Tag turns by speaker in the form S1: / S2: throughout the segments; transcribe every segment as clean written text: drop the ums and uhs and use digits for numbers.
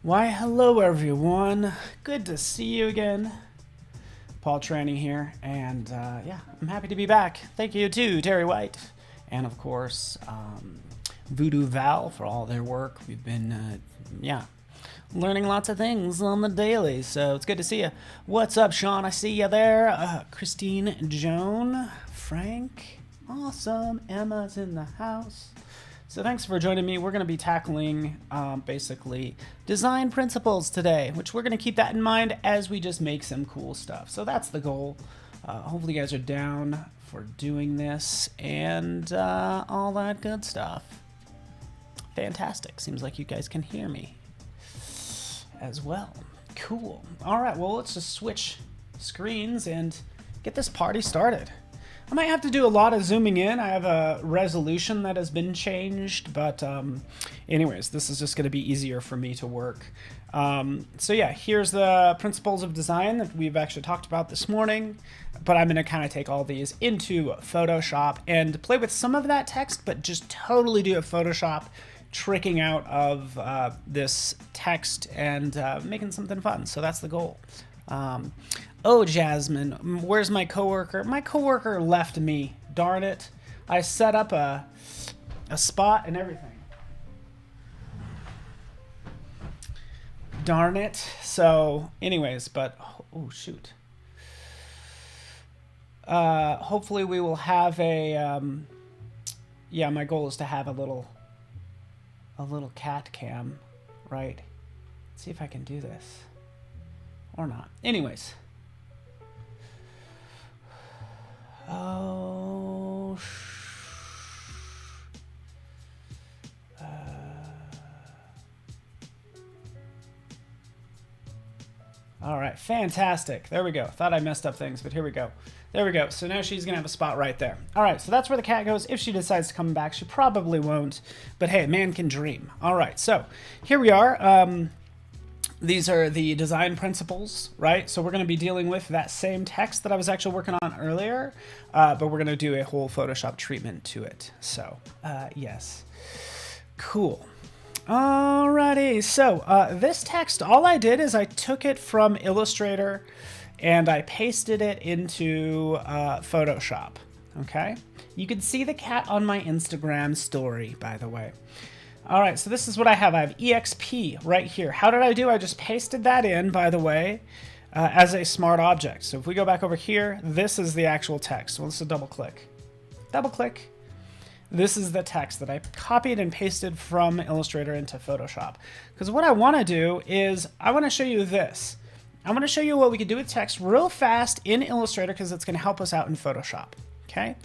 S1: Why, hello everyone. Good to see you again. Paul Tranny here, and yeah, I'm happy to be back. Thank you to Terry White, and of course, Voodoo Val for all their work. We've been, yeah, learning lots of things on the daily, so it's good to see you. What's up, Sean? I see you there. Christine, Joan, Frank, awesome. Emma's in the house. So thanks for joining me. We're going to be tackling basically design principles today, which we're going to keep that in mind as we just make some cool stuff. So that's the goal. Hopefully you guys are down for doing this and all that good stuff. Fantastic. Seems like you guys can hear me as well. Cool. All right, well, let's just switch screens and get this party started. I might have to do a lot of zooming in. I have a resolution that has been changed, but anyways, this is just going to be easier for me to work. So yeah, here's the principles of design that we've actually talked about this morning, but I'm going to kind of take all these into Photoshop and play with some of that text, but just totally do a Photoshop tricking out of this text and making something fun. So that's the goal. Oh, Jasmine, where's my coworker? My coworker left me. Darn it. I set up a spot and everything. Darn it. So, anyways, but oh shoot. Hopefully we will have a yeah, my goal is to have a little cat cam, right? Let's see if I can do this. Or not. Anyways. Oh. All right, fantastic. There we go. Thought I messed up things, but here we go. There we go. So now she's going to have a spot right there. All right, so that's where the cat goes. If she decides to come back, she probably won't. But hey, man can dream. All right, so here we are. These are the design principles, right? So we're going to be dealing with that same text that I was actually working on earlier, but we're going to do a whole Photoshop treatment to it. So, yes. Cool. Alrighty, so this text, all I did is I took it from Illustrator and I pasted it into Photoshop, okay? You can see the cat on my Instagram story, by the way. All right, so this is what I have. I have EXP right here. How did I do? I just pasted that in, by the way, as a smart object. So if we go back over here, this is the actual text. So let's double click. Double click. This is the text that I copied and pasted from Illustrator into Photoshop. Because what I want to do is I want to show you this. I want to show you what we can do with text real fast in Illustrator because it's going to help us out in Photoshop. Okay,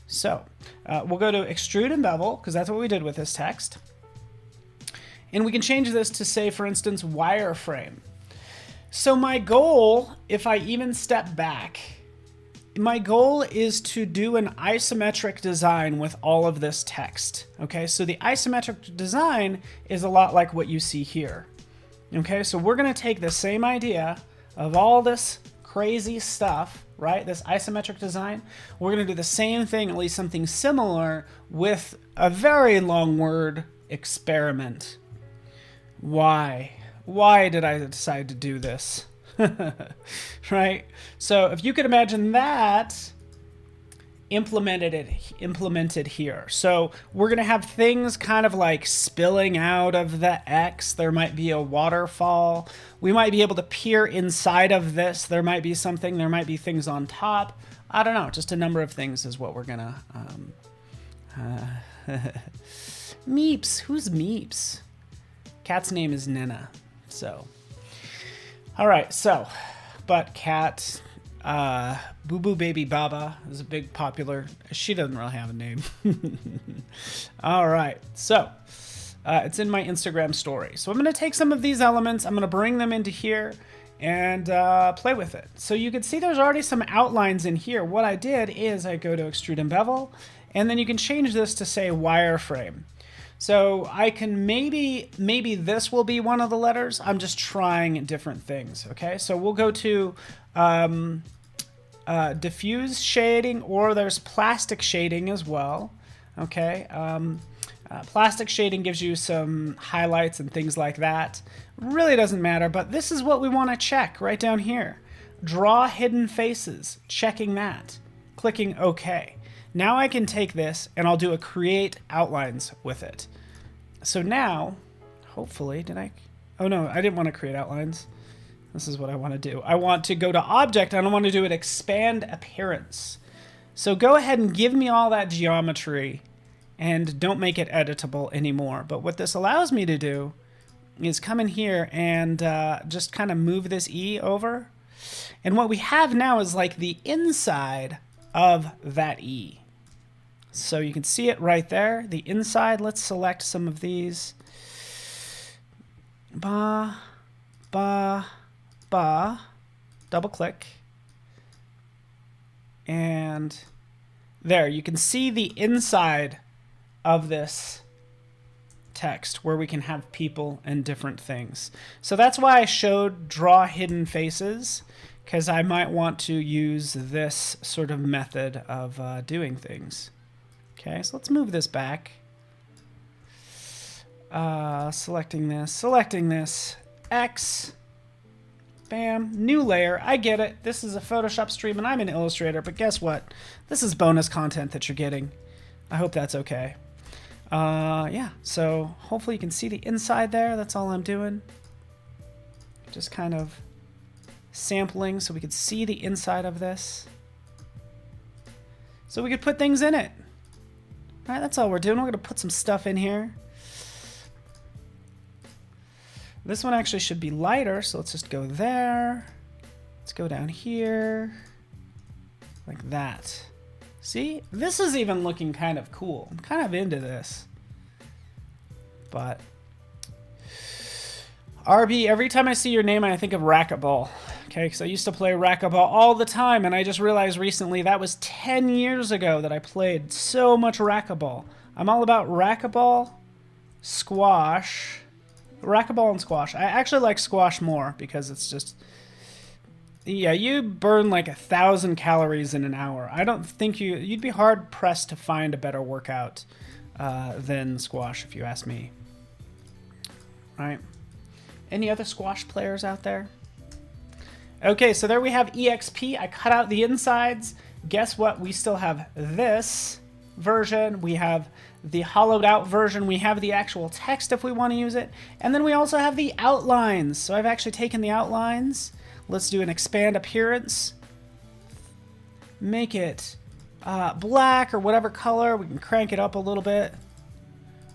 S1: so we'll go to Extrude and Bevel because that's what we did with this text. And we can change this to say, for instance, wireframe. So my goal, if I even step back, my goal is to do an isometric design with all of this text. Okay, so the isometric design is a lot like what you see here. Okay, so we're going to take the same idea of all this crazy stuff, right? This isometric design. We're going to do the same thing, at least something similar, with a very long word, experiment. Why? Why did I decide to do this? Right? So if you could imagine that implemented here. So we're going to have things kind of like spilling out of the X. There might be a waterfall. We might be able to peer inside of this. There might be something. There might be things on top. I don't know. Just a number of things is what we're going to... Meeps. Who's Meeps? Cat's name is Nina. So, all right. So, but cat, Boo Boo Baby Baba is a big popular. She doesn't really have a name. All right. So, it's in my Instagram story. So I'm going to take some of these elements. I'm going to bring them into here and play with it. So you can see there's already some outlines in here. What I did is I go to Extrude and Bevel, and then you can change this to say wireframe. So I can maybe this will be one of the letters. I'm just trying different things, okay? So we'll go to diffuse shading, or there's plastic shading as well, okay? Plastic shading gives you some highlights and things like that. Really doesn't matter, but this is what we want to check right down here. Draw hidden faces, checking that, clicking OK. Now I can take this and I'll do a create outlines with it. So now, hopefully, oh no, I didn't want to create outlines. This is what I want to do. I want to go to object and I want to do an expand appearance. So go ahead and give me all that geometry and don't make it editable anymore. But what this allows me to do is come in here and just kind of move this E over. And what we have now is like the inside of that E. So you can see it right there, the inside. Let's select some of these. Ba, ba, ba. Double click. And there, you can see the inside of this text where we can have people and different things. So that's why I showed draw hidden faces, because I might want to use this sort of method of doing things. Okay, so let's move this back. Selecting this, X, bam, new layer. I get it. This is a Photoshop stream and I'm in Illustrator, but guess what? This is bonus content that you're getting. I hope that's okay. Yeah, so hopefully you can see the inside there. That's all I'm doing. Just kind of sampling so we could see the inside of this. So we could put things in it. All right, that's all we're doing. We're going to put some stuff in here. This one actually should be lighter, so let's just go there. Let's go down here. Like that. See? This is even looking kind of cool. I'm kind of into this. But RB, every time I see your name, I think of racquetball. Okay, because I used to play racquetball all the time, and I just realized recently that was 10 years ago that I played so much racquetball. I'm all about racquetball, squash, racquetball and squash. I actually like squash more because it's just, yeah, you burn like 1,000 calories in an hour. I don't think you'd be hard pressed to find a better workout than squash, if you ask me. All right. Any other squash players out there? Okay, so there we have EXP. I cut out the insides. Guess what? We still have this version. We have the hollowed out version. We have the actual text if we want to use it. And then we also have the outlines. So I've actually taken the outlines. Let's do an expand appearance. Make it black or whatever color. We can crank it up a little bit.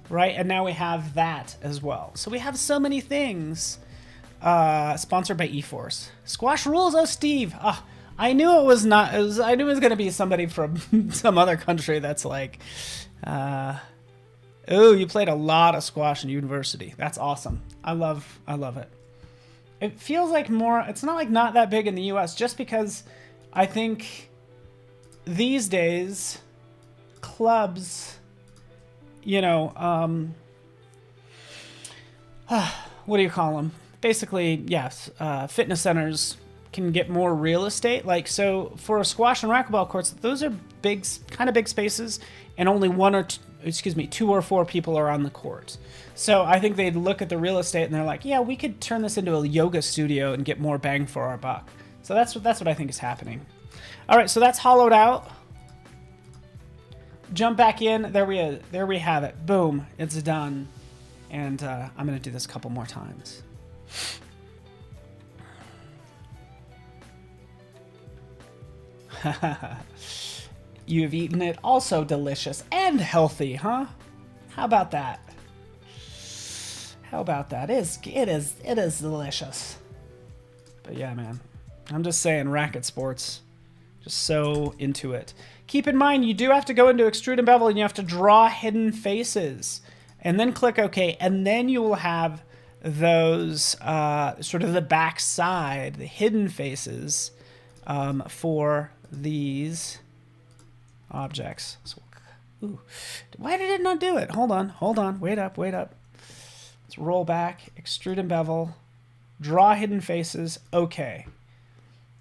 S1: Right, and now we have that as well. So we have so many things. Sponsored by eForce. Squash rules, oh Steve. I knew it was not. I knew it was going to be somebody from some other country that's like, oh, you played a lot of squash in university. That's awesome. I love it. It feels like more. It's not like not that big in the U.S. just because I think these days clubs, you know, what do you call them? Basically, yes, fitness centers can get more real estate. Like, so for a squash and racquetball courts, those are big, kind of big spaces, and only two or four people are on the court. So I think they'd look at the real estate and they're like, yeah, we could turn this into a yoga studio and get more bang for our buck. So that's what I think is happening. All right, so that's hollowed out. Jump back in. There we have it. Boom, it's done. And I'm gonna do this a couple more times. You've eaten it, also delicious and healthy, huh? How about that? How about that? It is delicious. But yeah, man, I'm just saying, racket sports, just so into it. Keep in mind, you do have to go into extrude and bevel, and you have to draw hidden faces, and then click OK, and then you will have those sort of the back side, the hidden faces for these objects. So, ooh, why did it not do it? Hold on, wait up. Let's roll back, extrude and bevel, draw hidden faces, OK.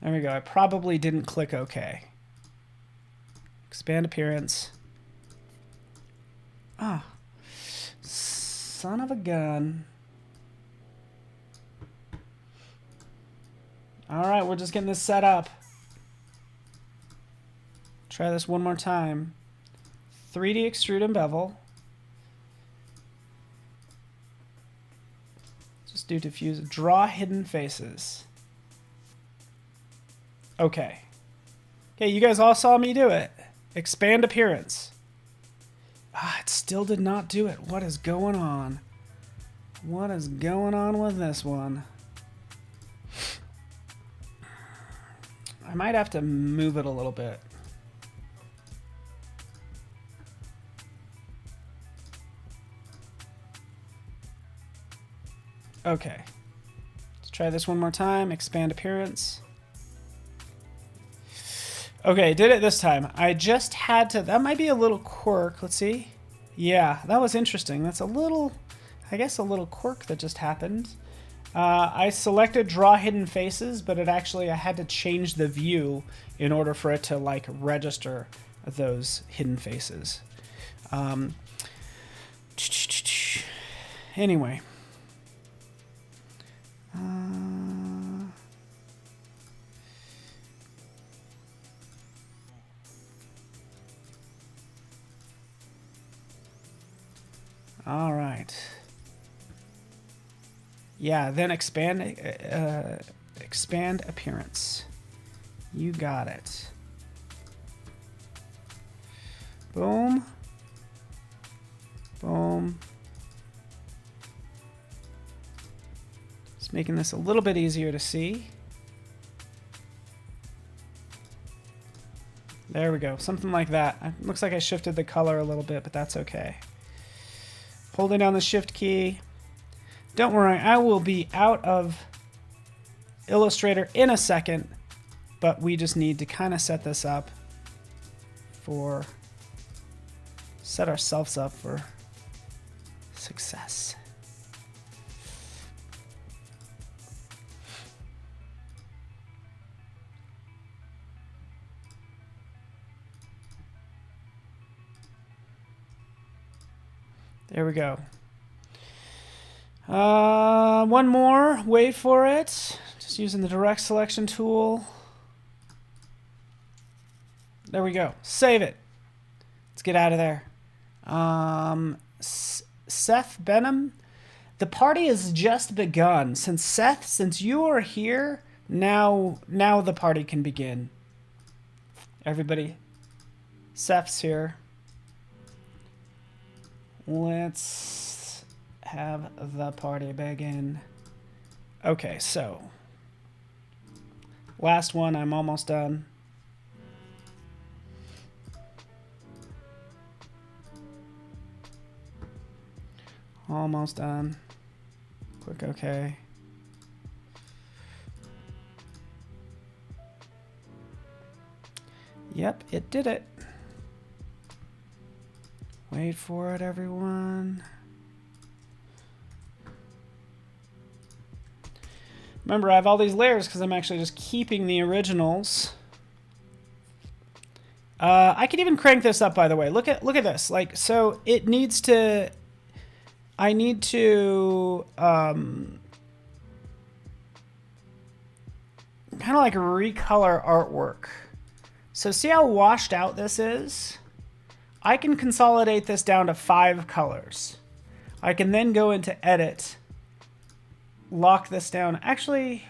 S1: There we go. I probably didn't click OK. Expand appearance. son of a gun. All right, we're just getting this set up. Try this one more time. 3D extrude and bevel. Just do diffuse. Draw hidden faces. Okay. Okay, you guys all saw me do it. Expand appearance. Ah, it still did not do it. What is going on? What is going on with this one? I might have to move it a little bit. Okay. Let's try this one more time. Expand appearance. Okay, did it this time. I just had to... That might be a little quirk. Let's see. Yeah, that was interesting. That's a little... I guess a little quirk that just happened. I selected draw hidden faces, but it actually... I had to change the view in order for it to, like, register those hidden faces. Anyway. All right. Yeah, then expand appearance. You got it. Boom. Boom. Just making this a little bit easier to see. There we go. Something like that. It looks like I shifted the color a little bit, but that's okay. Holding down the shift key. Don't worry, I will be out of Illustrator in a second, but we just need to kind of set this up for, set ourselves up for success. There we go. One more. Wait for it. Just using the direct selection tool. There we go. Save it. Let's get out of there. Seth Benham. The party has just begun. Since you are here, now the party can begin. Everybody. Seth's here. Let's have the party begin. Okay, so last one, I'm almost done. Almost done. Click OK. Yep, it did it. Wait for it, everyone. Remember, I have all these layers because I'm actually just keeping the originals. I could even crank this up, by the way. Look at this. Like, so it needs to. I need to kind of like recolor artwork. So see how washed out this is? I can consolidate this down to 5 colors. I can then go into edit, lock this down. Actually,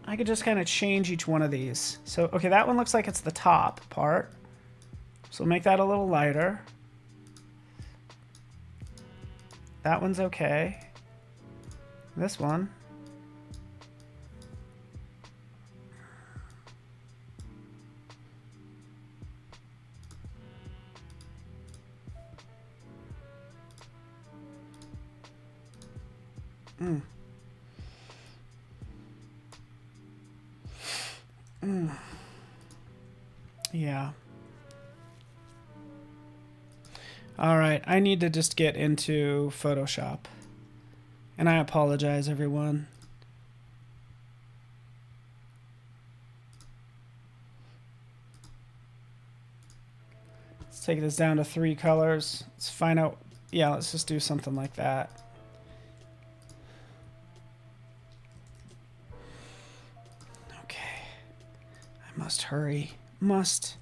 S1: I could just kind of change each one of these. So, okay, that one looks like it's the top part. So make that a little lighter. That one's okay. This one. Yeah. All right, I need to just get into Photoshop. And I apologize, everyone. Let's take this down to 3 colors. Let's find out. Yeah, let's just do something like that. Okay. I must hurry. Must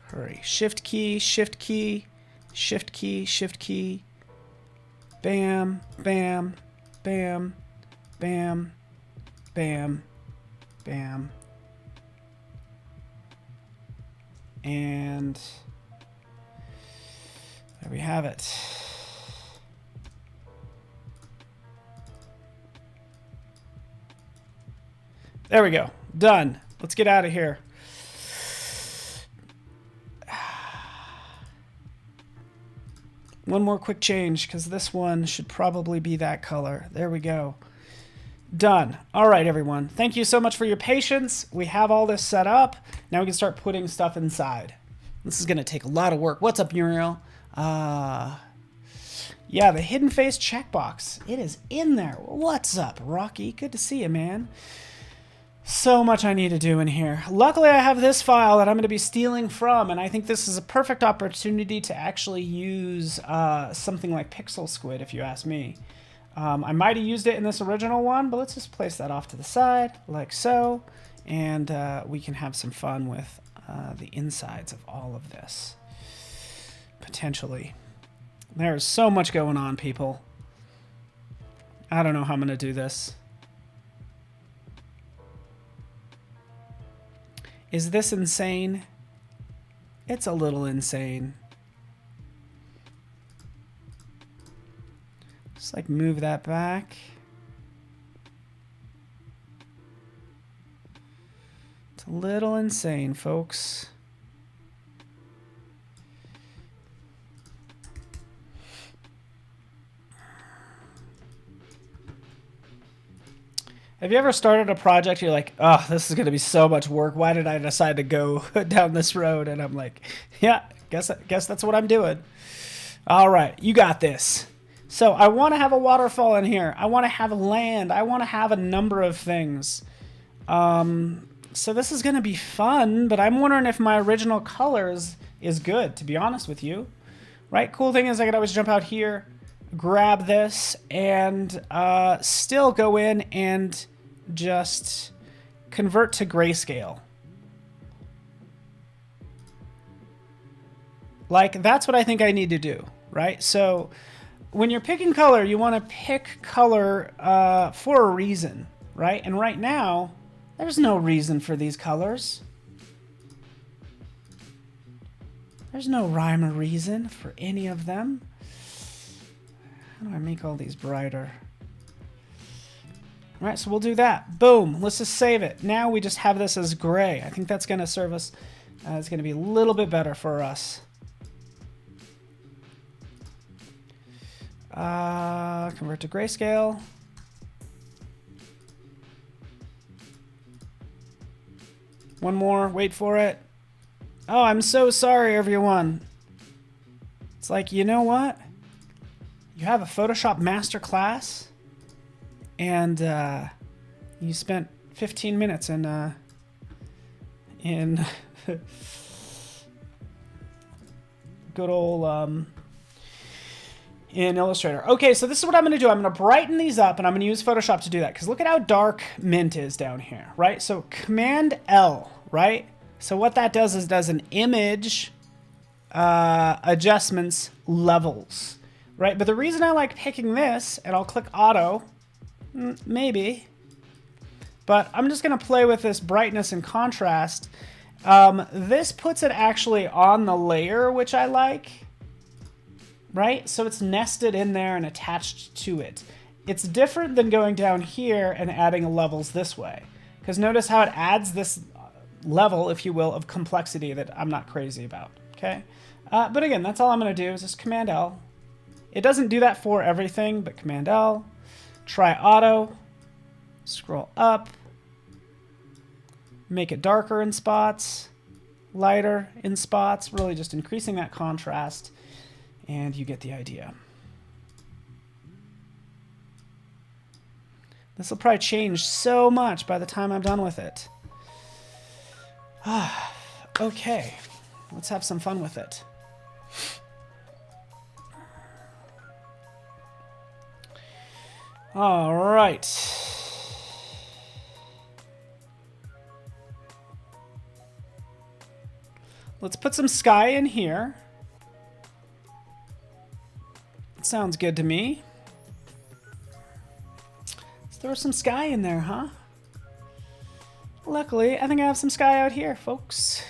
S1: hurry. Shift key, shift key, shift key, shift key. Bam, bam, bam, bam, bam, bam. And there we have it. There we go. Done. Let's get out of here. One more quick change, because this one should probably be that color. There we go. Done. All right, everyone. Thank you so much for your patience. We have all this set up. Now we can start putting stuff inside. This is going to take a lot of work. What's up, Muriel? Yeah, the hidden face checkbox. It is in there. What's up, Rocky? Good to see you, man. So much I need to do in here. Luckily, I have this file that I'm going to be stealing from, and I think this is a perfect opportunity to actually use something like PixelSquid, if you ask me. I might have used it in this original one, but let's just place that off to the side, like so, and we can have some fun with the insides of all of this, potentially. There's so much going on, people. I don't know how I'm going to do this. Is this insane? It's a little insane. Just like move that back. It's a little insane, folks. Have you ever started a project, you're like, oh, this is going to be so much work. Why did I decide to go down this road? And I'm like, yeah, guess that's what I'm doing. All right, you got this. So I want to have a waterfall in here. I want to have land. I want to have a number of things. So this is going to be fun, but I'm wondering if my original colors is good, to be honest with you. Right? Cool thing is I could always jump out here, grab this, and still go in and just convert to grayscale. Like, that's what I think I need to do, right? So when you're picking color, you want to pick color for a reason, right? And right now, there's no reason for these colors. There's no rhyme or reason for any of them. How do I make all these brighter? All right, so we'll do that. Boom. Let's just save it. Now we just have this as gray. I think that's going to serve us. It's going to be a little bit better for us. Convert to grayscale. One more. Wait for it. Oh, I'm so sorry, everyone. It's like, you know what? You have a Photoshop Masterclass, and you spent 15 minutes in good old in Illustrator. Okay, so this is what I'm going to do. I'm going to brighten these up, and I'm going to use Photoshop to do that, because look at how dark mint is down here, right? So Command L, right? So what that does is does an image adjustments levels, right? But the reason I like picking this, and I'll click auto, maybe, but I'm just going to play with this brightness and contrast. This puts it actually on the layer, which I like, right? So it's nested in there and attached to it. It's different than going down here and adding levels this way, because notice how it adds this level, if you will, of complexity that I'm not crazy about, okay? But again, that's all I'm going to do is just Command L. It doesn't do that for everything, but Command L. Try auto. Scroll up. Make it darker in spots, lighter in spots, really just increasing that contrast, and you get the idea. This will probably change so much by the time I'm done with it. Okay. Let's have some fun with it. All right. Let's put some sky in here. Sounds good to me. Let's throw some sky in there, huh? Luckily, I think I have some sky out here, folks.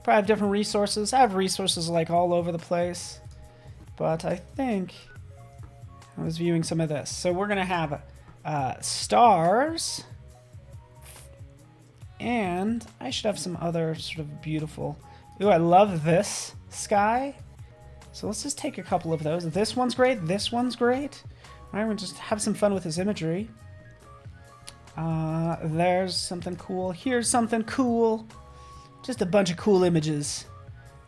S1: Probably have different resources. I have resources like all over the place. But I think I was viewing some of this. So we're going to have stars. And I should have some other sort of beautiful... Ooh, I love this sky. So let's just take a couple of those. This one's great. This one's great. All right, we'll just have some fun with this imagery. There's something cool. Here's something cool. Just a bunch of cool images.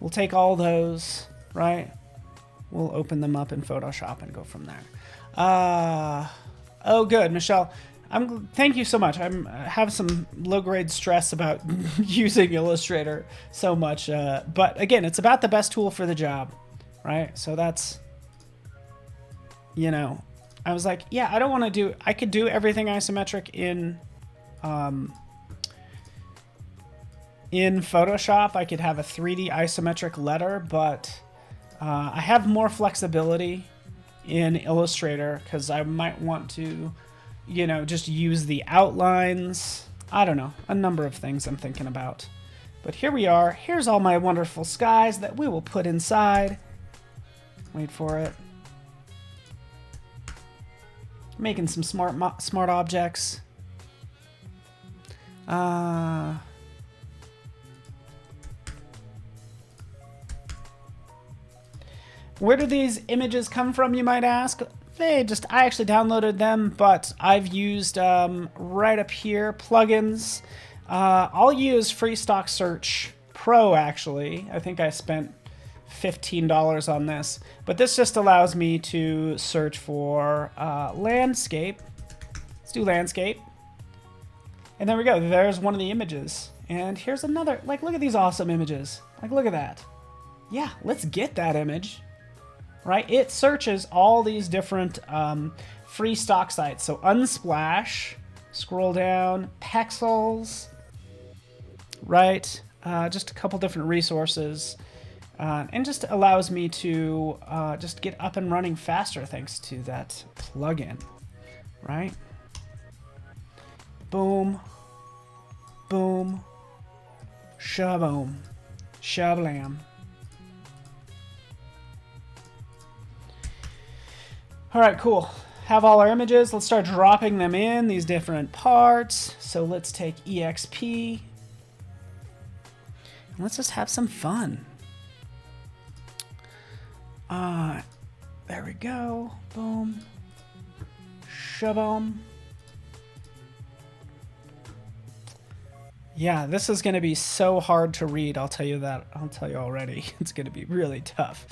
S1: We'll take all those, right? We'll open them up in Photoshop and go from there. Oh, good, Michelle. Thank you so much. I have some low-grade stress about using Illustrator so much. But again, it's about the best tool for the job, right? So that's, you know, I was like, yeah, I don't want to do, I could do everything isometric in Photoshop. I could have a 3D isometric letter, but I have more flexibility in Illustrator because I might want to, you know, just use the outlines. I don't know, a number of things I'm thinking about. But here we are. Here's all my wonderful skies that we will put inside. Wait for it. Making some smart objects. Where do these images come from, you might ask? I actually downloaded them, but I've used right up here, plugins. I'll use Free Stock Search Pro, actually. I think I spent $15 on this. But this just allows me to search for landscape. Let's do landscape. And there we go. There's one of the images. And here's another. Like, look at these awesome images. Like, look at that. Yeah, let's get that image. Right? It searches all these different free stock sites. So Unsplash, scroll down, Pexels, right? Just a couple different resources. And just allows me to just get up and running faster thanks to that plugin, right? Boom, boom, shaboom, shablam. All right, cool. Have all our images. Let's start dropping them in, these different parts. So let's take EXP. And let's just have some fun. There we go. Boom. Shaboom. Yeah, this is going to be so hard to read. I'll tell you that. I'll tell you already. It's going to be really tough.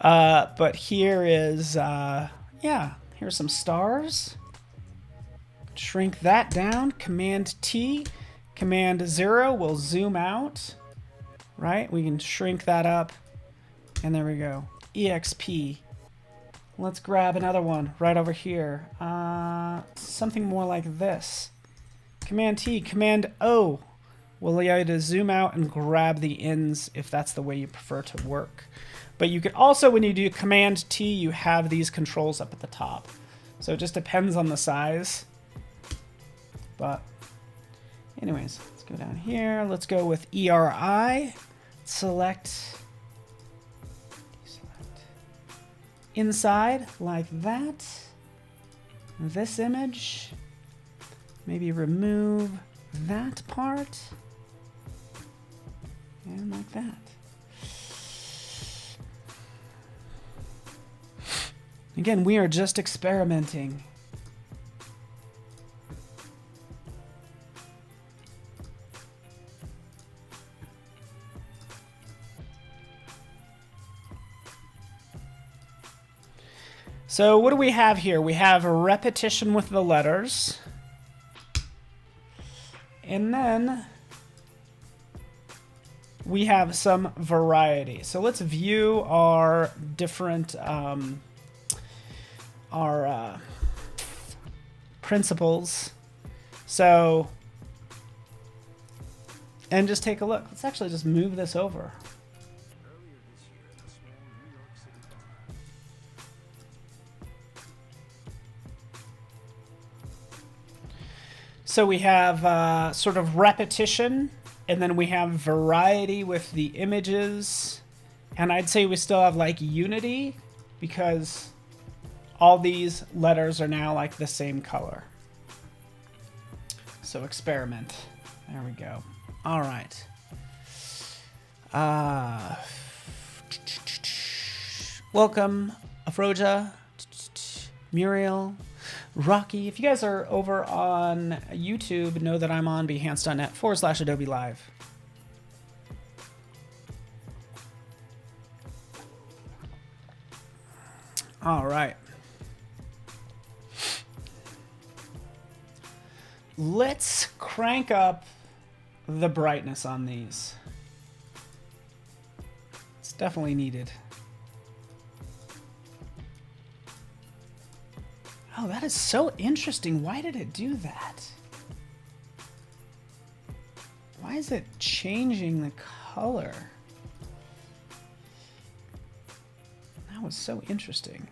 S1: But here is... yeah, here's some stars. Shrink that down. Command T, Command 0 will zoom out. Right? We can shrink that up. And there we go. EXP. Let's grab another one right over here. Something more like this. Command T, Command O will allow you to zoom out and grab the ends if that's the way you prefer to work. But you could also, when you do Command T, you have these controls up at the top. So it just depends on the size. But anyways, let's go down here. Let's go with ERI. Select inside like that. This image. Maybe remove that part. And like that. Again, we are just experimenting. So what do we have here? We have a repetition with the letters. And then we have some variety. So let's view our different principles. So, and just take a look. Let's actually just move this over. So we have sort of repetition, and then we have variety with the images. And I'd say we still have like unity because all these letters are now like the same color. So experiment. There we go. All right. Welcome, Afroja, Muriel, Rocky. If you guys are over on YouTube, know that I'm on behance.net/Adobe Live. All right. Let's crank up the brightness on these. It's definitely needed. Oh, that is so interesting. Why did it do that? Why is it changing the color? That was so interesting.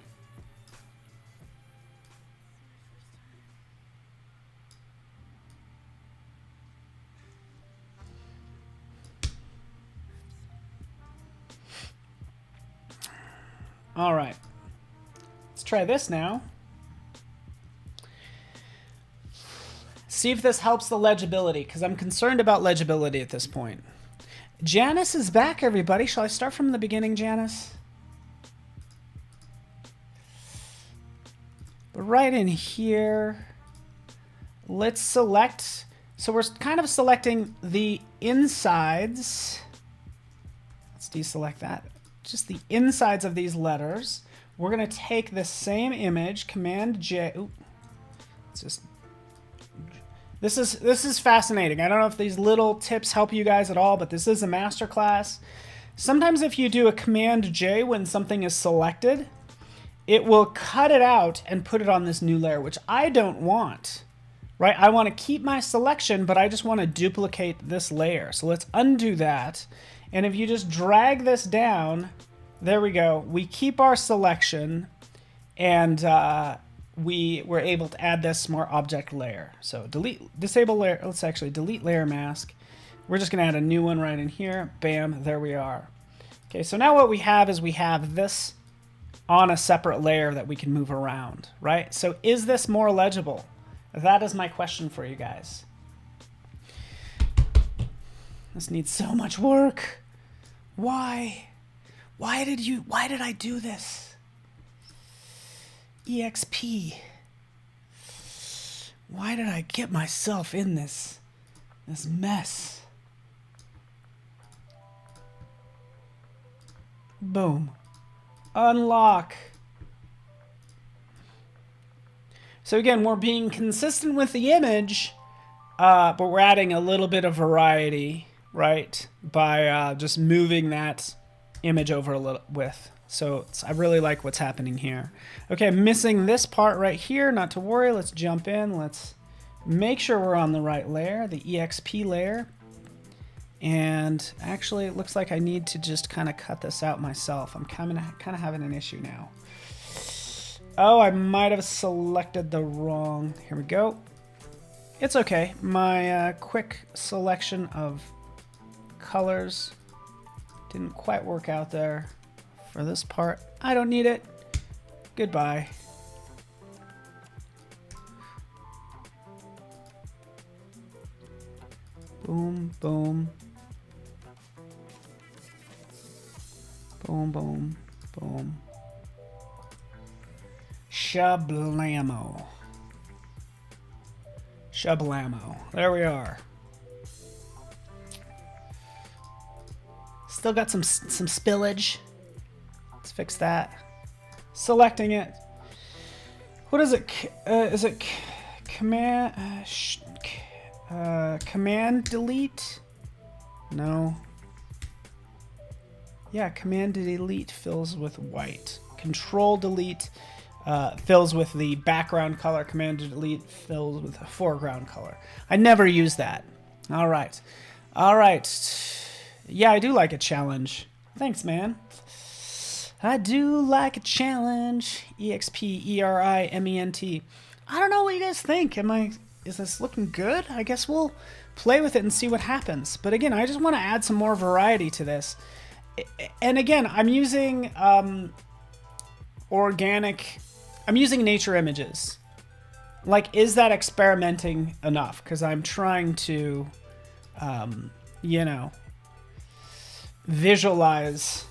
S1: All right, let's try this now. See if this helps the legibility, because I'm concerned about legibility at this point. Janice is back, everybody. Shall I start from the beginning, Janice? Right in here, let's select. So we're kind of selecting the insides. Let's deselect that. Just the insides of these letters. We're going to take this same image, Command J. Ooh, it's just. This is fascinating. I don't know if these little tips help you guys at all, but this is a masterclass. Sometimes if you do a Command J when something is selected, it will cut it out and put it on this new layer, which I don't want, right? I want to keep my selection, but I just want to duplicate this layer. So let's undo that. And if you just drag this down, there we go. We keep our selection, and we were able to add this more object layer. So disable layer. Let's actually delete layer mask. We're just going to add a new one right in here. Bam, there we are. Okay, so now what we have is we have this on a separate layer that we can move around, right? So is this more legible? That is my question for you guys. This needs so much work. Why? Why did I do this? EXP. Why did I get myself in this mess? Boom. Unlock. So again, we're being consistent with the image, but we're adding a little bit of variety, right? By just moving that image over a little with. So I really like what's happening here. Okay, I'm missing this part right here. Not to worry. Let's jump in. Let's make sure we're on the right layer, the EXP layer. And actually, it looks like I need to just kind of cut this out myself. I'm kind of having an issue now. Oh, I might have selected the wrong. Here we go. It's okay. My quick selection of colors didn't quite work out there for this part. I don't need it. Goodbye. Boom, boom. Boom, boom, boom. Shablamo. Shablamo. There we are. Still got some spillage. Let's fix that. Selecting it. What is it? Is it command command delete? No. Yeah, Command Delete fills with white. Control Delete fills with the background color. Command Delete fills with the foreground color. I never use that. All right. All right. Yeah, I do like a challenge. Thanks, man. I do like a challenge. EXPERIMENT. I don't know what you guys think. Is this looking good? I guess we'll play with it and see what happens. But again, I just want to add some more variety to this. And again, I'm using I'm using nature images. Like, is that experimenting enough? Because I'm trying to, you know, visualize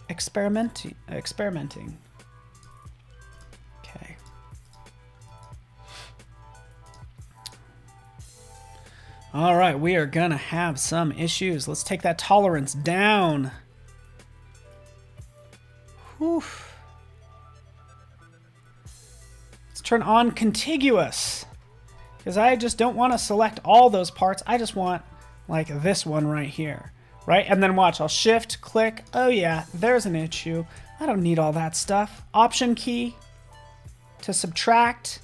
S1: experimenting. Okay. All right, we are gonna have some issues. Let's take that tolerance down. Whew. Let's turn on contiguous, because I just don't want to select all those parts. I just want like this one right here, right? And then watch, I'll shift, click. Oh yeah, there's an issue. I don't need all that stuff. Option key to subtract.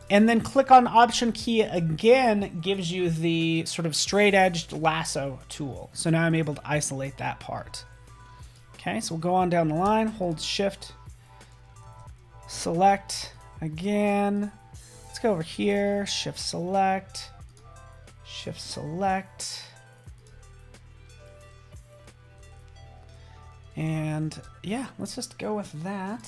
S1: And then click on Option key again, gives you the sort of straight-edged lasso tool. So now I'm able to isolate that part. Okay, so we'll go on down the line, hold Shift, select again. Let's go over here, Shift select, Shift select. And yeah, let's just go with that.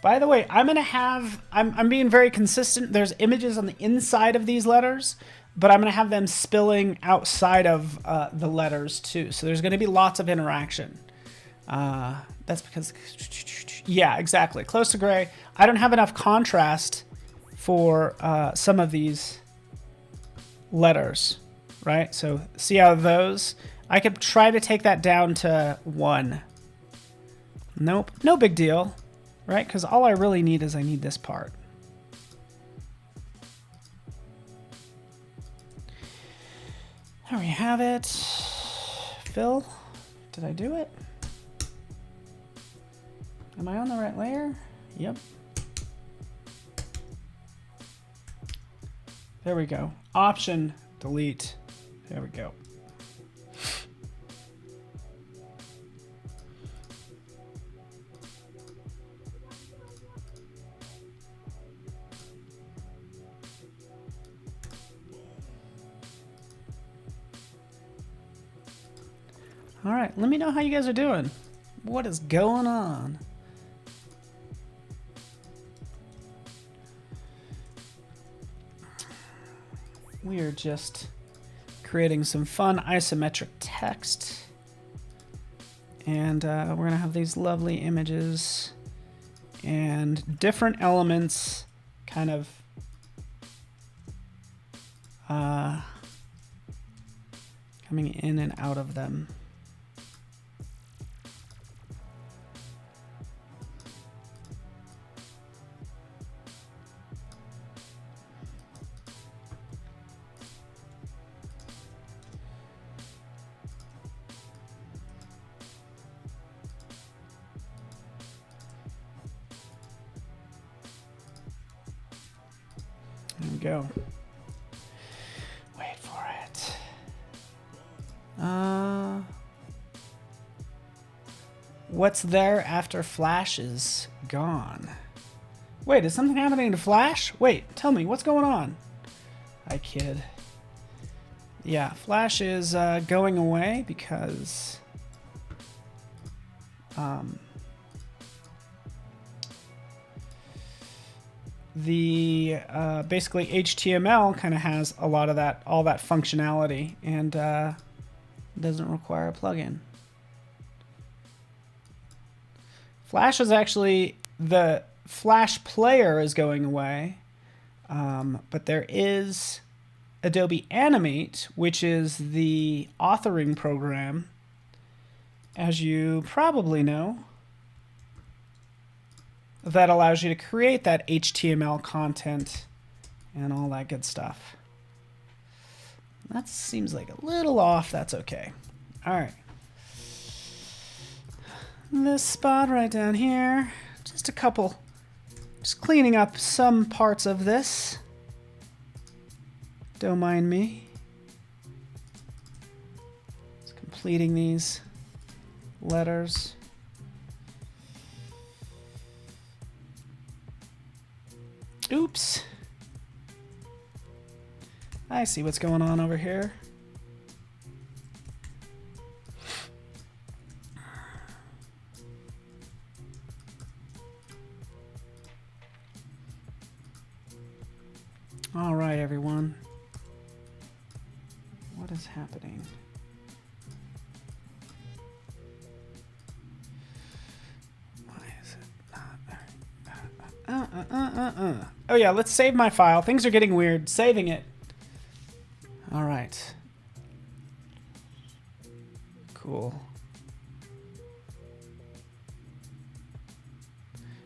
S1: By the way, I'm being very consistent. There's images on the inside of these letters, but I'm going to have them spilling outside of the letters too. So there's going to be lots of interaction. That's because, yeah, exactly. Close to gray. I don't have enough contrast for some of these letters, right? So see how those, I could try to take that down to 1. Nope, no big deal. Right, because all I really need is I need this part. There we have it. Fill. Did I do it? Am I on the right layer? Yep. There we go. Option, delete. There we go. All right, let me know how you guys are doing. What is going on? We are just creating some fun isometric text. And we're gonna have these lovely images and different elements kind of coming in and out of them. There we go. Wait for it. What's there after Flash is gone? Wait, is something happening to Flash? Wait, tell me, what's going on? I kid. Yeah, Flash is going away because the basically HTML kind of has a lot of that, all that functionality, and doesn't require a plugin. Flash is actually, the Flash player is going away, but there is Adobe Animate, which is the authoring program, as you probably know. that allows you to create that HTML content and all that good stuff. That seems like a little off. That's okay. All right. This spot right down here, just a couple, just cleaning up some parts of this. Don't mind me. Just completing these letters. Oops. I see what's going on over here. All right, everyone. What is happening? Why is it not? Oh yeah, let's save my file. Things are getting weird. Saving it. All right. Cool.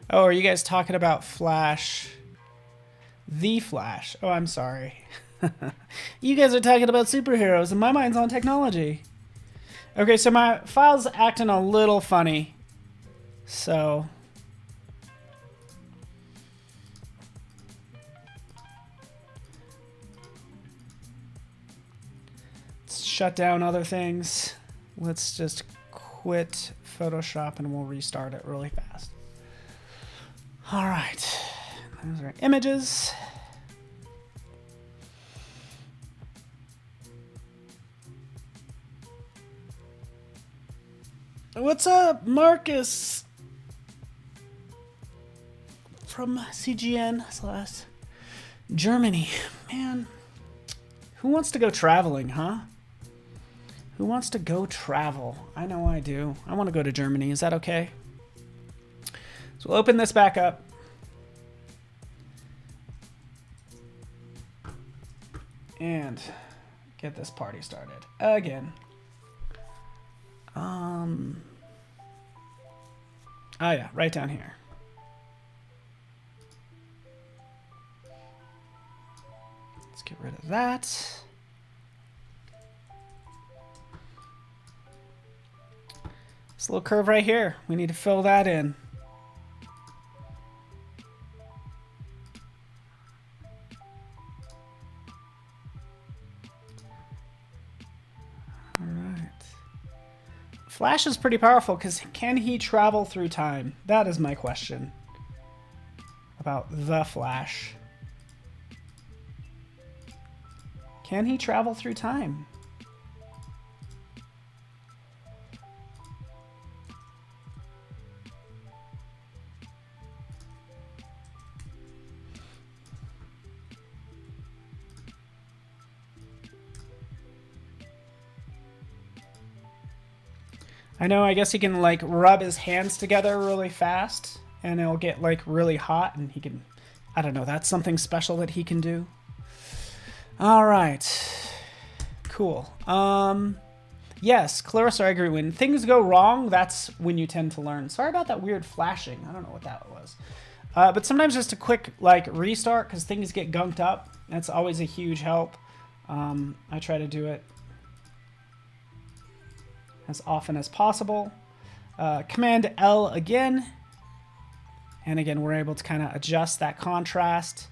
S1: Oh, are you guys talking about Flash? The Flash. Oh, I'm sorry. You guys are talking about superheroes, and my mind's on technology. Okay, so my file's acting a little funny. So... shut down other things. Let's just quit Photoshop and we'll restart it really fast. All right, those are images. What's up, Marcus? From CGN/Germany. Man, who wants to go traveling, huh? Who wants to go travel? I know I do. I want to go to Germany. Is that okay? So we'll open this back up. And get this party started again. Oh yeah, right down here. Let's get rid of that. This little curve right here, we need to fill that in. All right. Flash is pretty powerful because can he travel through time? That is my question about the Flash. Can he travel through time? I know, I guess he can like rub his hands together really fast and it'll get like really hot and he can, I don't know, that's something special that he can do. All right, cool. Yes, Clarissa, I agree. When things go wrong, that's when you tend to learn. Sorry about that weird flashing. I don't know what that was. But sometimes just a quick like restart because things get gunked up. That's always a huge help. I try to do it as often as possible. Command L again. And again, we're able to kind of adjust that contrast,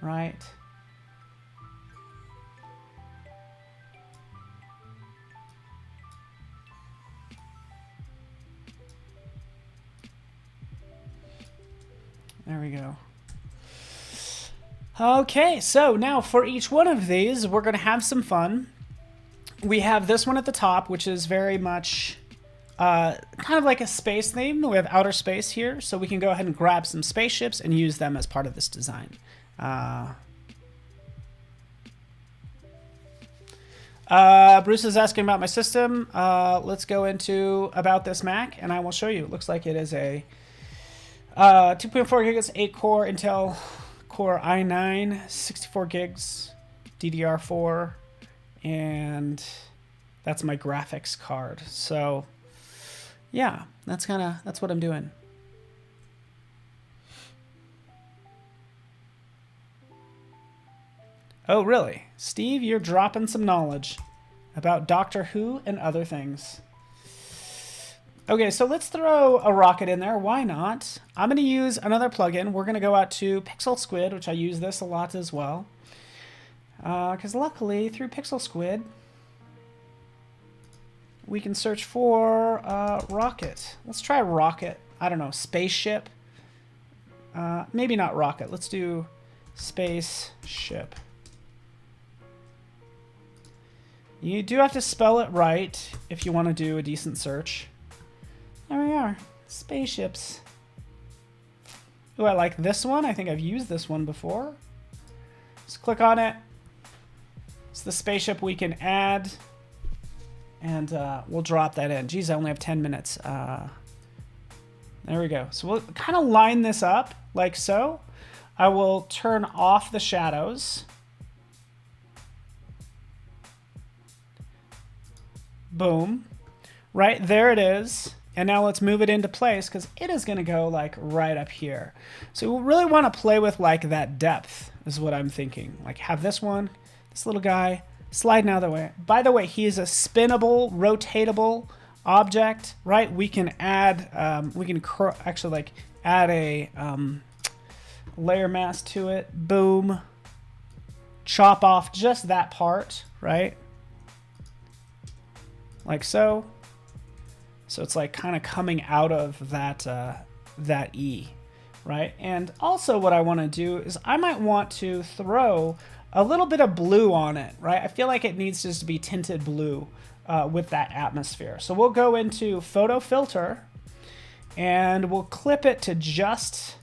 S1: right? There we go. Okay, so now for each one of these, we're going to have some fun. We have this one at the top, which is very much kind of like a space theme. We have outer space here, so we can go ahead and grab some spaceships and use them as part of this design. Bruce is asking about my system. Let's go into about this Mac, and I will show you. It looks like it is a 2.4 gigahertz, 8-core Intel Core i9, 64 gigs, DDR4, and that's my graphics card. So yeah, that's what I'm doing. Oh, really? Steve, you're dropping some knowledge about Doctor Who and other things. Okay, so let's throw a rocket in there. Why not? I'm going to use another plugin. We're going to go out to PixelSquid, which I use this a lot as well. Because luckily, through PixelSquid, we can search for rocket. Let's try rocket. I don't know, spaceship. Maybe not rocket. Let's do spaceship. You do have to spell it right if you want to do a decent search. There we are. Spaceships. Ooh, I like this one. I think I've used this one before. Just click on it. It's the spaceship we can add. And we'll drop that in. Geez, I only have 10 minutes. There we go. So we'll kind of line this up like so. I will turn off the shadows. Boom. Right, there it is. And now let's move it into place because it is going to go like right up here. So we really want to play with like that depth is what I'm thinking. Like have this one, this little guy, sliding out of the way. By the way, he is a spinnable, rotatable object, right? We can add, actually like add a layer mask to it. Boom. Chop off just that part, right? Like so. So it's like kind of coming out of that, that E, right? And also what I want to do is I might want to throw a little bit of blue on it, right? I feel like it needs just to be tinted blue with that atmosphere. So we'll go into photo filter and we'll clip it to just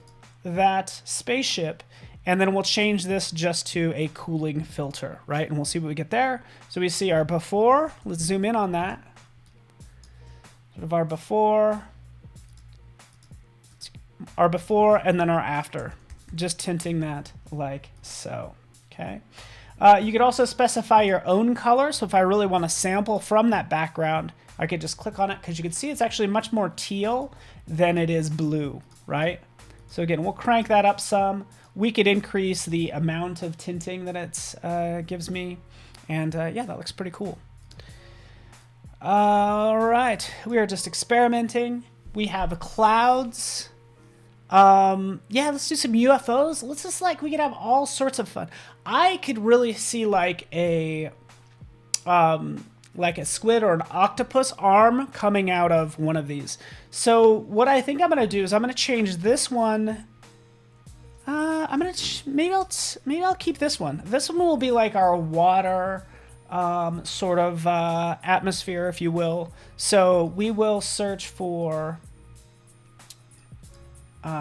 S1: that spaceship. And then we'll change this just to a cooling filter, right? And we'll see what we get there. So we see our before. Let's zoom in on that. Of our before, and then our after, just tinting that like so. Okay. You could also specify your own color. So if I really want to sample from that background, I could just click on it because you can see it's actually much more teal than it is blue, right? So again, we'll crank that up some. We could increase the amount of tinting that it gives me, and yeah, that looks pretty cool. All right, we are just experimenting. We have clouds. Yeah, let's do some UFOs. Let's just we could have all sorts of fun. I could really see like a squid or an octopus arm coming out of one of these. So what I think I'm gonna do is I'm gonna change this one. Maybe I'll keep this one. This one will be like our water. Sort of atmosphere, if you will. So we will search for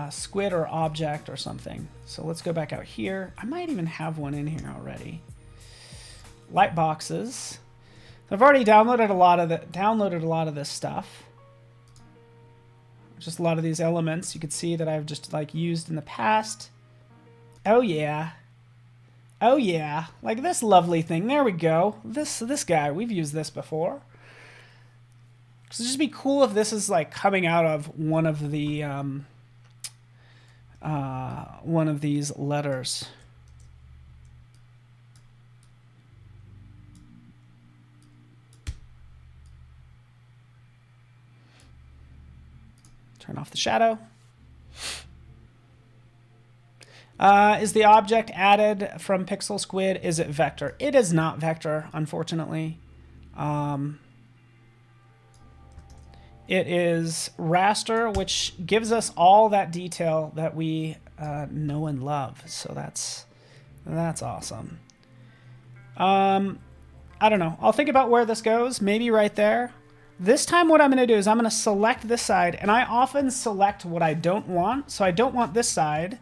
S1: squid or object or something. So let's go back out here. I might even have one in here already. Light boxes. I've already downloaded a lot of this stuff. Just a lot of these elements you could see that I've just used in the past. Oh yeah. Oh yeah, like this lovely thing. There we go. This guy, we've used this before. So it'd just be cool if this is coming out of one of the one of these letters. Turn off the shadow. Is the object added from PixelSquid? Is it vector? It is not vector, unfortunately. It is raster, which gives us all that detail that we know and love. So that's awesome. I don't know. I'll think about where this goes. Maybe right there. This time what I'm going to do is I'm going to select this side. And I often select what I don't want. So I don't want this side.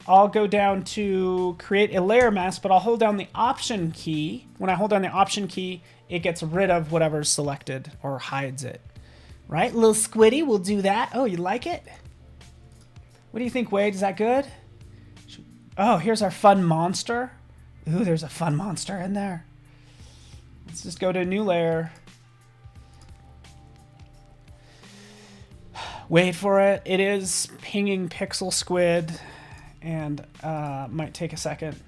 S1: I'll go down to create a layer mask, but I'll hold down the Option key. When I hold down the Option key, it gets rid of whatever's selected or hides it. Right? Little squiddy will do that. Oh, you like it? What do you think, Wade? Is that good? Oh, here's our fun monster. Ooh, there's a fun monster in there. Let's just go to a new layer. Wait for it. It is pinging PixelSquid. And might take a second.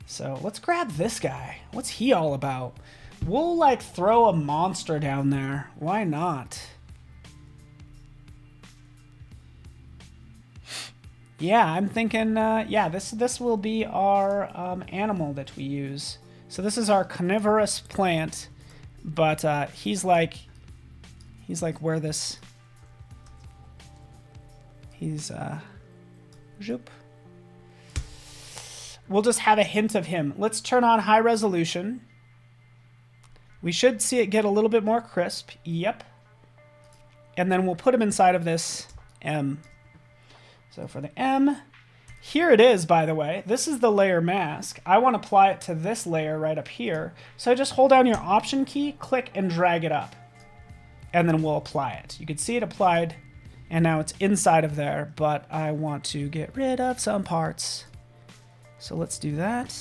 S1: So let's grab this guy. What's he all about? We'll like throw a monster down there. Why not? Yeah, I'm thinking, yeah, this will be our animal that we use. So this is our carnivorous plant, but he's like where this, zoop. We'll just have a hint of him. Let's turn on high resolution. We should see it get a little bit more crisp. Yep. And then we'll put him inside of this M. So for the M, here it is, by the way. This is the layer mask. I want to apply it to this layer right up here. So just hold down your Option key, click, and drag it up. And then we'll apply it. You can see it applied, and now it's inside of there, but I want to get rid of some parts. So let's do that.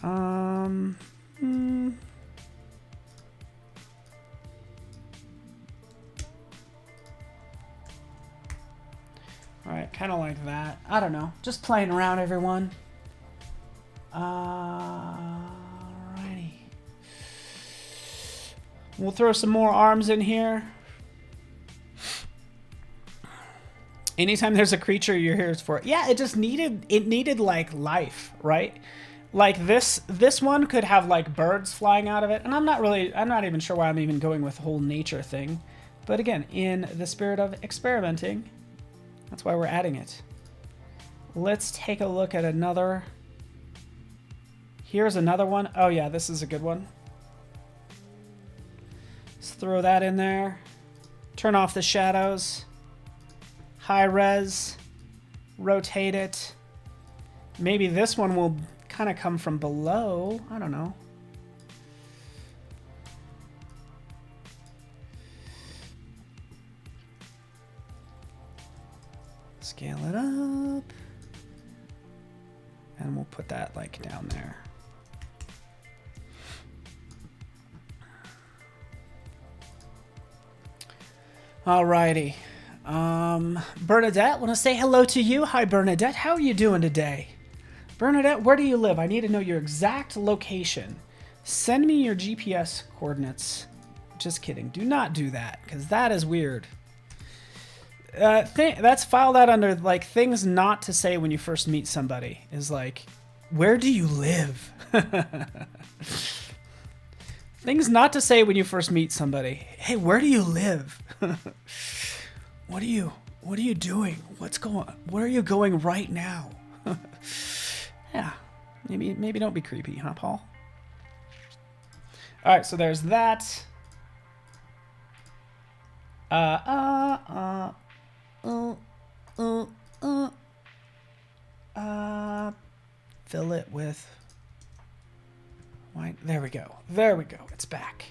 S1: All right, kind of like that. I don't know. Just playing around, everyone. Alrighty. We'll throw some more arms in here. Anytime there's a creature, you're here for it. Yeah, it needed like life, right? Like this one could have like birds flying out of it. And I'm not even sure why I'm even going with the whole nature thing. But again, in the spirit of experimenting, that's why we're adding it. Let's take a look at another. Here's another one. Oh yeah, this is a good one. Let's throw that in there. Turn off the shadows. High res, rotate it. Maybe this one will kind of come from below. I don't know. Scale it up. And we'll put that like down there. Alrighty. Bernadette, want to say hello to you. Hi, Bernadette. How are you doing today? Bernadette, where do you live? I need to know your exact location. Send me your GPS coordinates. Just kidding. Do not do that, because that is weird. That's file that under like things not to say when you first meet somebody. Is like, where do you live? Things not to say when you first meet somebody. Hey, where do you live? What are you doing? What's going on? Where are you going right now? Yeah, maybe don't be creepy, huh, Paul? All right, so there's that. Fill it with white. There we go. There we go. It's back.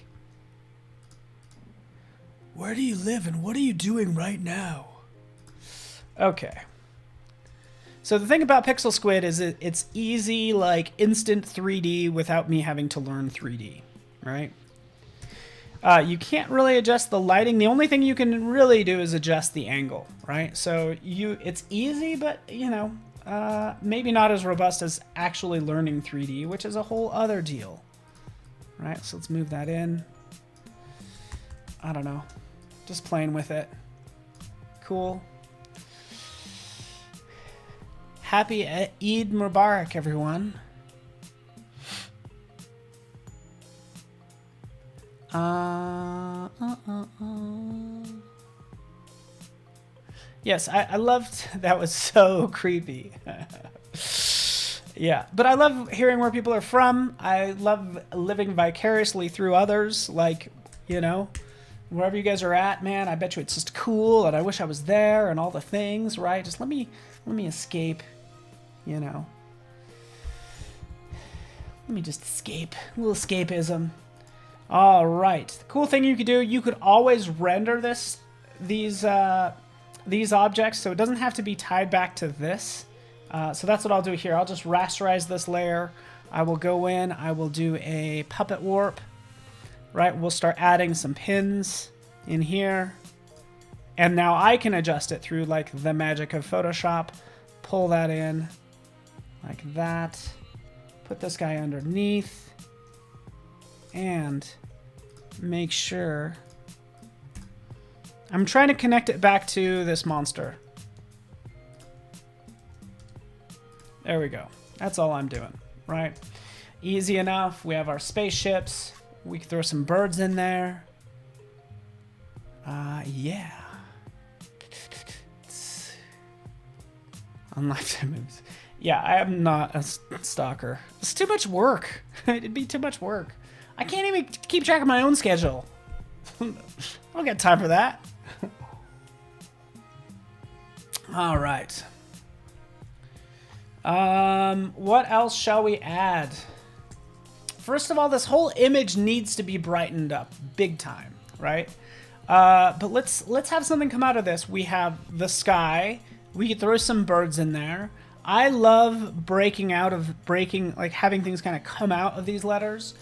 S1: Where do you live and what are you doing right now? Okay. So the thing about PixelSquid is it's easy, like instant 3D without me having to learn 3D, right? You can't really adjust the lighting. The only thing you can really do is adjust the angle, right? So it's easy, but you know, maybe not as robust as actually learning 3D, which is a whole other deal, right? So let's move that in. I don't know. Just playing with it. Cool. Happy Eid Mubarak, everyone. Yes, I loved that. Was so creepy. Yeah, but I love hearing where people are from. I love living vicariously through others. Like, you know, wherever you guys are at, man, I bet you it's just cool, and I wish I was there, and all the things, right? Just let me escape, you know. Let me just escape. A little escapism. All right. The cool thing you could do, you could always render these objects, so it doesn't have to be tied back to this. So that's what I'll do here. I'll just rasterize this layer. I will go in. I will do a puppet warp. Right, we'll start adding some pins in here. And now I can adjust it through like the magic of Photoshop. Pull that in like that. Put this guy underneath. And make sure I'm trying to connect it back to this monster. There we go. That's all I'm doing, right? Easy enough. We have our spaceships. We can throw some birds in there. Yeah. On lifetime movies. Yeah, I am not a stalker. It's too much work. It'd be too much work. I can't even keep track of my own schedule. I don't got time for that. All right. What else shall we add? First of all, this whole image needs to be brightened up big time, right? But let's have something come out of this. We have the sky. We could throw some birds in there. I love breaking, like having things kind of come out of these letters.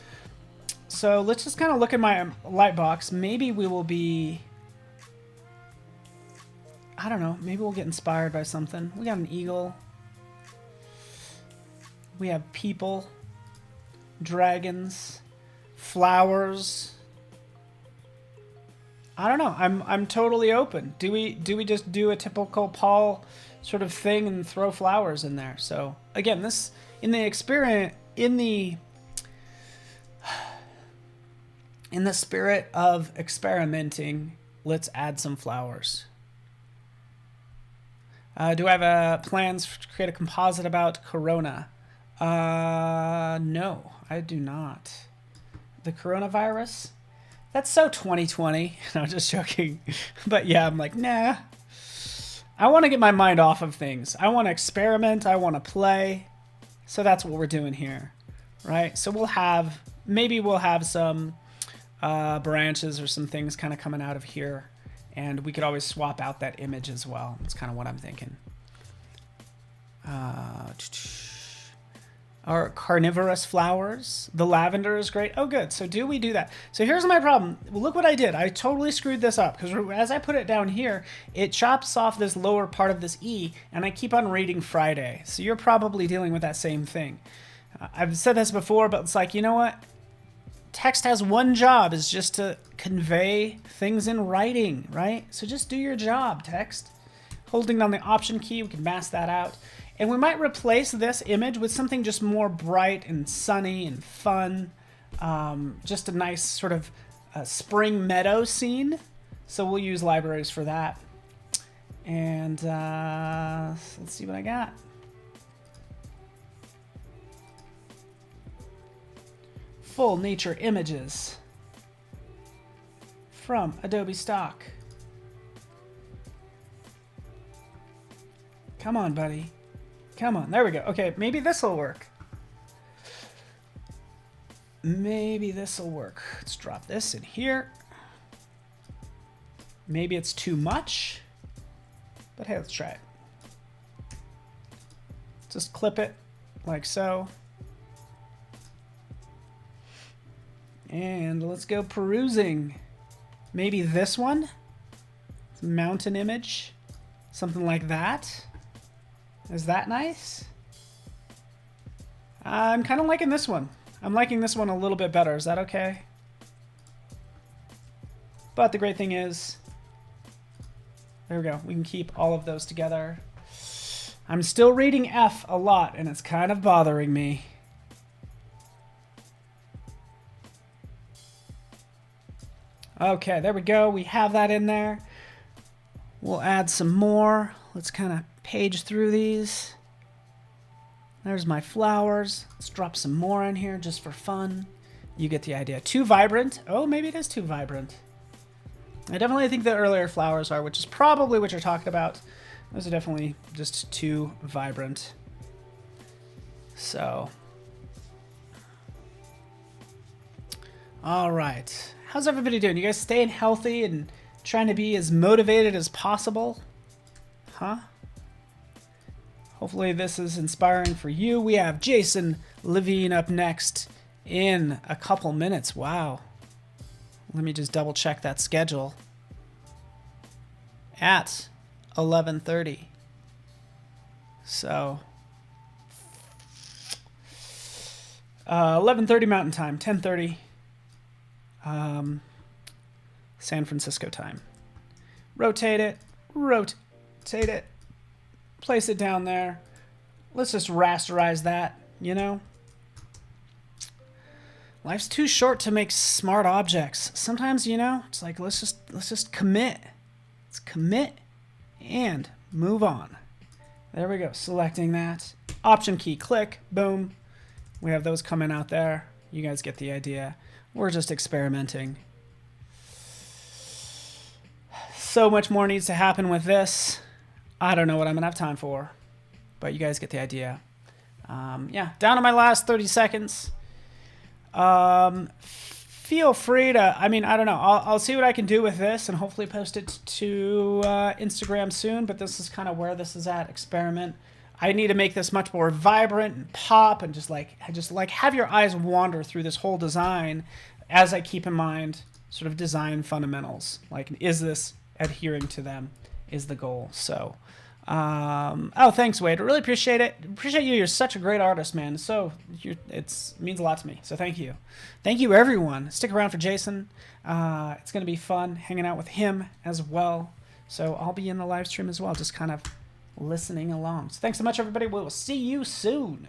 S1: So let's just kind of look at my light box. Maybe we will be, I don't know, maybe we'll get inspired by something. We got an eagle. We have people, dragons, flowers. I don't know. I'm totally open. Do we just do a typical Paul sort of thing and throw flowers in there? So again, this in the spirit of experimenting, let's add some flowers. Do I have plans to create a composite about Corona? No, I do not. The coronavirus? That's so 2020. No, just joking. But yeah, I'm like, nah. I want to get my mind off of things. I want to experiment. I want to play. So that's what we're doing here, right? So maybe we'll have some branches or some things kind of coming out of here. And we could always swap out that image as well. That's kind of what I'm thinking. Our carnivorous flowers. The lavender is great. Oh, good. So do we do that? So here's my problem. Well, look what I did. I totally screwed this up because as I put it down here, it chops off this lower part of this E, and I keep on reading Friday. So you're probably dealing with that same thing. I've said this before, but it's like, you know what? Text has one job, is just to convey things in writing, right? So just do your job, text. Holding down the Option key, we can mask that out. And we might replace this image with something just more bright and sunny and fun. Just a nice sort of spring meadow scene. So we'll use libraries for that. And let's see what I got. Full nature images from Adobe Stock. Come on, buddy. Come on. There we go. Okay, maybe this will work. Maybe this will work. Let's drop this in here. Maybe it's too much. But hey, let's try it. Just clip it like so. And let's go perusing. Maybe this one? Mountain image. Something like that. Is that nice? I'm kind of liking this one. I'm liking this one a little bit better. Is that okay? But the great thing is, there we go. We can keep all of those together. I'm still reading F a lot, and it's kind of bothering me. Okay, there we go. We have that in there. We'll add some more. Let's kind of page through these. There's my flowers. Let's drop some more in here just for fun. You get the idea. Too vibrant. Oh, maybe it is too vibrant. I definitely think the earlier flowers are, which is probably what you're talking about. Those are definitely just too vibrant. So. All right. How's everybody doing? You guys staying healthy and trying to be as motivated as possible? Huh? Hopefully this is inspiring for you. We have Jason Levine up next in a couple minutes. Wow. Let me just double check that schedule. at 11:30. So 11:30 Mountain Time, 10:30 San Francisco time. Rotate it, place it down there. Let's just rasterize that, you know? Life's too short to make smart objects. Sometimes, you know, it's like let's just commit. Let's commit and move on. There we go. Selecting that. Option key, click, boom. We have those coming out there. You guys get the idea. We're just experimenting. So much more needs to happen with this. I don't know what I'm gonna have time for, but you guys get the idea. Yeah, down to my last 30 seconds. Feel free to, I mean, I don't know. I'll see what I can do with this and hopefully post it to Instagram soon, but this is kind of where this is at, experiment. I need to make this much more vibrant and pop and just like have your eyes wander through this whole design as I keep in mind sort of design fundamentals. Like, is this adhering to them is the goal. So, oh, thanks, Wade. I really appreciate it. Appreciate you. You're such a great artist, man. So it means a lot to me. So thank you. Thank you, everyone. Stick around for Jason. It's going to be fun hanging out with him as well. So I'll be in the live stream as well, just kind of listening along. So thanks so much, everybody. We will see you soon.